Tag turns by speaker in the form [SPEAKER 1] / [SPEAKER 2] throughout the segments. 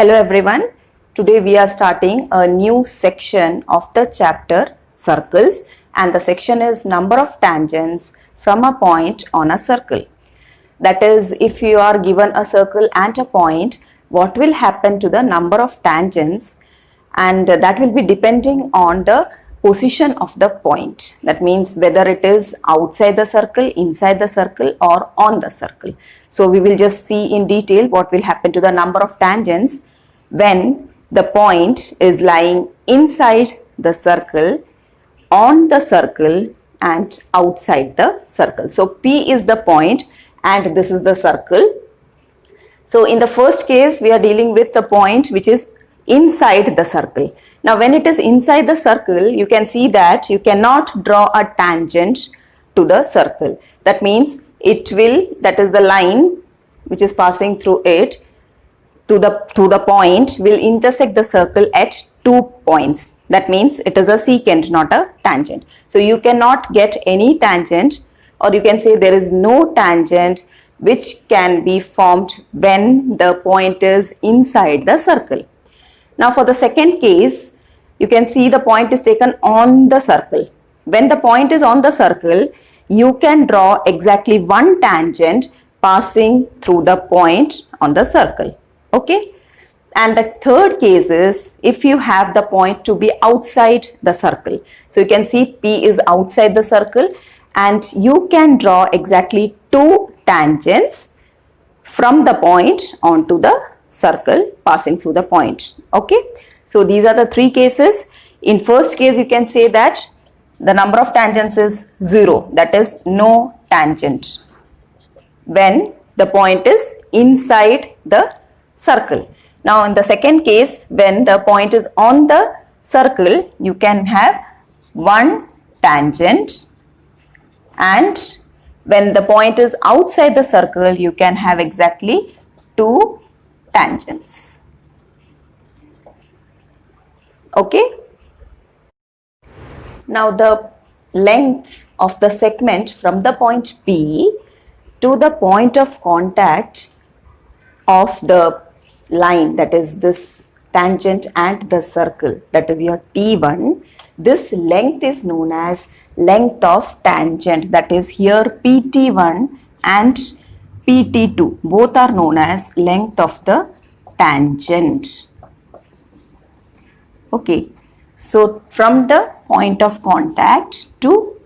[SPEAKER 1] Hello everyone. Today we are starting a new section of the chapter circles, and the section is number of tangents from a point on a circle. That is, if you are given a circle and a point, what will happen to the number of tangents, and that will be depending on the position of the point. That means whether it is outside the circle, inside the circle, or on the circle. So we will just see in detail what will happen to the number of tangents when the point is lying inside the circle, on the circle, and outside the circle. So P is the point and this is the circle. So in the first case, we are dealing with the point which is inside the circle. Now when it is inside the circle, you can see that you cannot draw a tangent to the circle. That means it will, that is the line which is passing through it to the point, will intersect the circle at 2 points. That means it is a secant, not a tangent. So you cannot get any tangent, or you can say there is no tangent which can be formed when the point is inside the circle. Now for the second case, you can see the point is taken on the circle. When the point is on the circle, you can draw exactly one tangent passing through the point on the circle. Okay? And the third case is if you have the point to be outside the circle. So you can see P is outside the circle and you can draw exactly two tangents from the point onto the circle passing through the point. Okay? So these are the three cases. In first case, you can say that the number of tangents is 0. That is no tangent when the point is inside the circle. Now in the second case, when the point is on the circle, you can have one tangent, and when the point is outside the circle, you can have exactly two tangents. Okay? Now the length of the segment from the point P to the point of contact of the line, that is this tangent and the circle, that is your T1, this length is known as length of tangent. That is here PT1 and PT2 both are known as length of the tangent. Okay, so from the point of contact to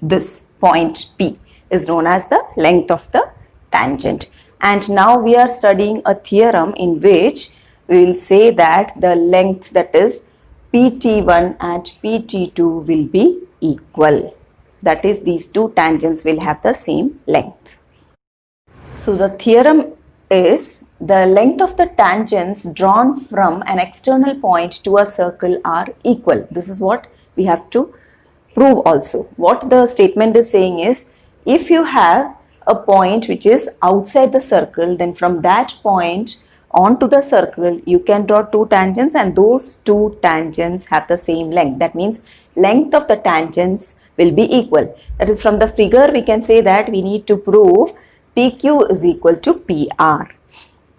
[SPEAKER 1] this point P is known as the length of the tangent. And now we are studying a theorem in which we will say that the length, that is PT1 and PT2, will be equal. That is, these two tangents will have the same length. So the theorem is the length of the tangents drawn from an external point to a circle are equal. This is what we have to prove also. What the statement is saying is, if you have a point which is outside the circle, then from that point onto the circle you can draw two tangents, and those two tangents have the same length. That means length of the tangents will be equal. That is, from the figure we can say that we need to prove PQ is equal to PR.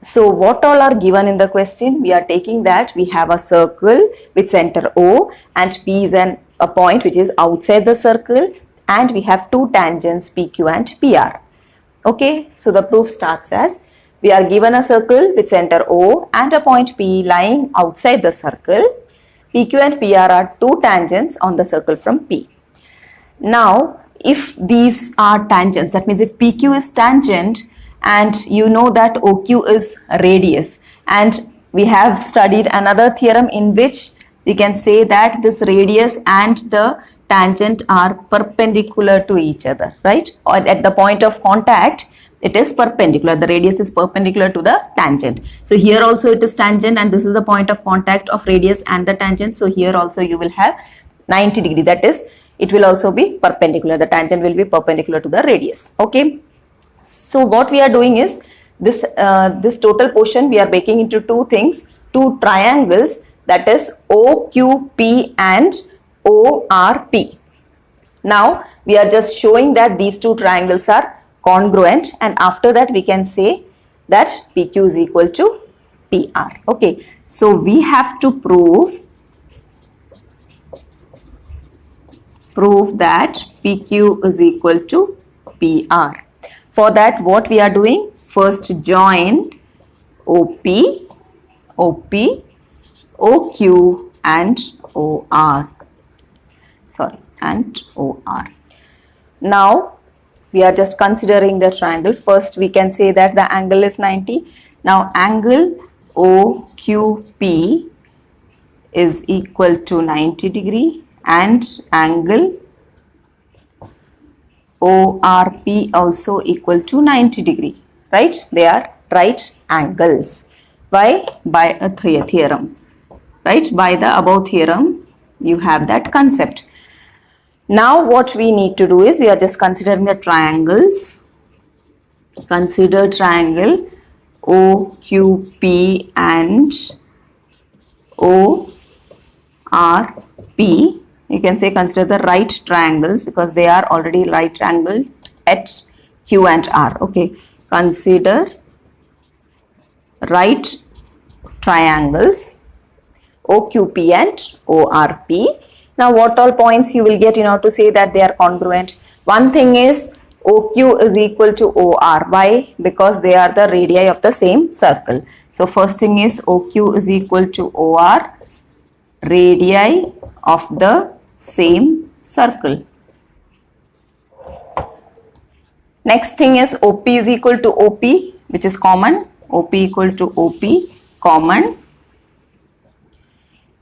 [SPEAKER 1] So what all are given in the question? We are taking that we have a circle with center O and P is a point which is outside the circle, and we have two tangents PQ and PR. Okay, so the proof starts as, we are given a circle with center O and a point P lying outside the circle. PQ and PR are two tangents on the circle from P. Now, if these are tangents, that means if PQ is tangent and you know that OQ is radius, and we have studied another theorem in which we can say that this radius and the tangent are perpendicular to each other, right? Or at the point of contact, it is perpendicular. The radius is perpendicular to the tangent. So here also it is tangent, and this is the point of contact of radius and the tangent. So here also you will have 90 degree. That is, it will also be perpendicular. The tangent will be perpendicular to the radius. Okay. So what we are doing is, this total portion we are breaking into two things, two triangles, that is OQP and ORP. Now we are just showing that these two triangles are congruent, and after that we can say that PQ is equal to PR. Okay, so we have to prove that PQ is equal to PR. For that, what we are doing? First join OP, OQ and OR. And OR. Now we are just considering the triangle. First we can say that the angle is 90. Now angle OQP is equal to 90 degree and angle ORP also equal to 90 degree, right? They are right angles. Why? By a theorem, right? By the above theorem you have that concept. Now what we need to do is we are just considering the triangles. Consider triangle OQP and ORP. You can say consider the right triangles because they are already right angled at Q and R. Okay, consider right triangles OQP and ORP. Now what all points you will get in order to say that they are congruent? One thing is OQ is equal to OR. Why? Because they are the radii of the same circle. So first thing is OQ is equal to OR, radii of the same circle. Next thing is OP is equal to OP, which is common. OP equal to OP, common.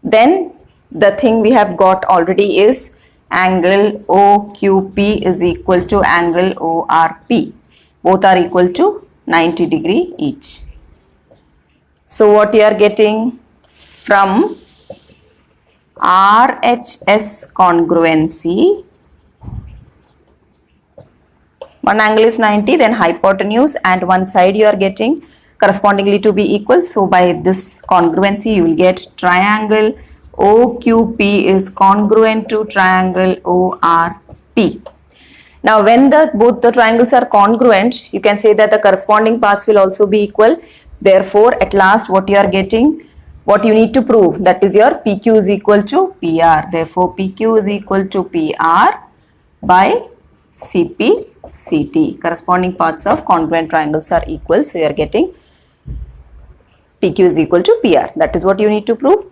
[SPEAKER 1] Then the thing we have got already is angle OQP is equal to angle ORP. Both are equal to 90 degree each. So what you are getting from RHS congruency, one angle is 90, then hypotenuse and one side you are getting correspondingly to be equal. So by this congruency you will get triangle OQP is congruent to triangle ORP. Now when both the triangles are congruent, you can say that the corresponding parts will also be equal. Therefore at last what you are getting, what you need to prove, that is your PQ is equal to PR. Therefore PQ is equal to PR by CP CT. Corresponding parts of congruent triangles are equal. So you are getting PQ is equal to PR. That is what you need to prove.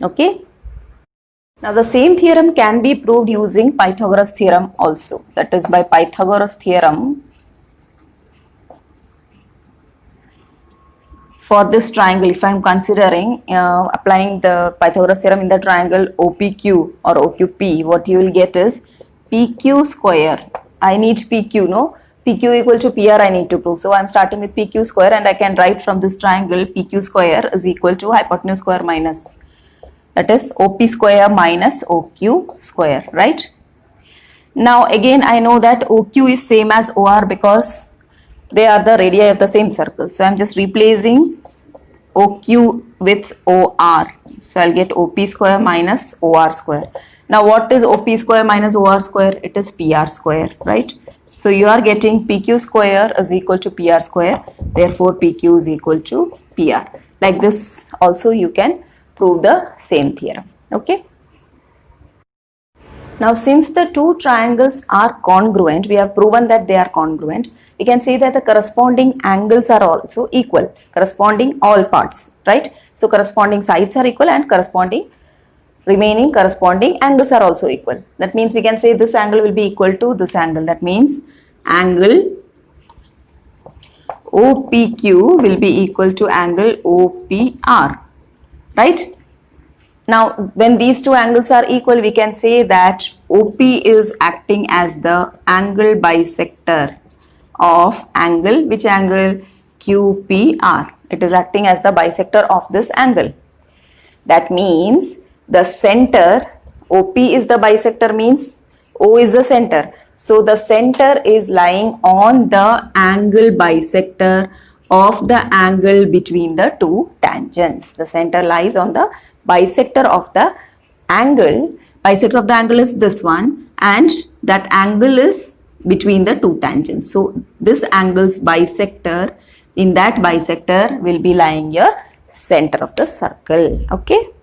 [SPEAKER 1] Okay. Now the same theorem can be proved using Pythagoras theorem also. That is by Pythagoras theorem. For this triangle, if I am considering applying the Pythagoras theorem in the triangle OPQ or OQP, what you will get is PQ square. I need PQ, no? PQ equal to PR I need to prove. So I am starting with PQ square and I can write from this triangle PQ square is equal to hypotenuse square minus, that is OP square minus OQ square, right? Now again I know that OQ is same as OR because they are the radii of the same circle. So I am just replacing OQ with OR. So I'll get OP square minus OR square. Now what is OP square minus OR square? It is PR square, right? So you are getting PQ square is equal to PR square. Therefore PQ is equal to PR. Like this also you can prove the same theorem. Okay. Now since the two triangles are congruent, we have proven that they are congruent. We can say that the corresponding angles are also equal, corresponding all parts, right? So corresponding sides are equal and remaining corresponding angles are also equal. That means we can say this angle will be equal to this angle. That means angle OPQ will be equal to angle OPR, right? Now when these two angles are equal, we can say that OP is acting as the angle bisector of angle, which angle? QPR. It is acting as the bisector of this angle. That means the center, OP is the bisector, means O is the center. So the center is lying on the angle bisector of the angle between the two tangents. The center lies on the bisector of the angle. Bisector of the angle is this one and that angle is between the two tangents. So this angle's bisector In that bisector will be lying your center of the circle. Okay.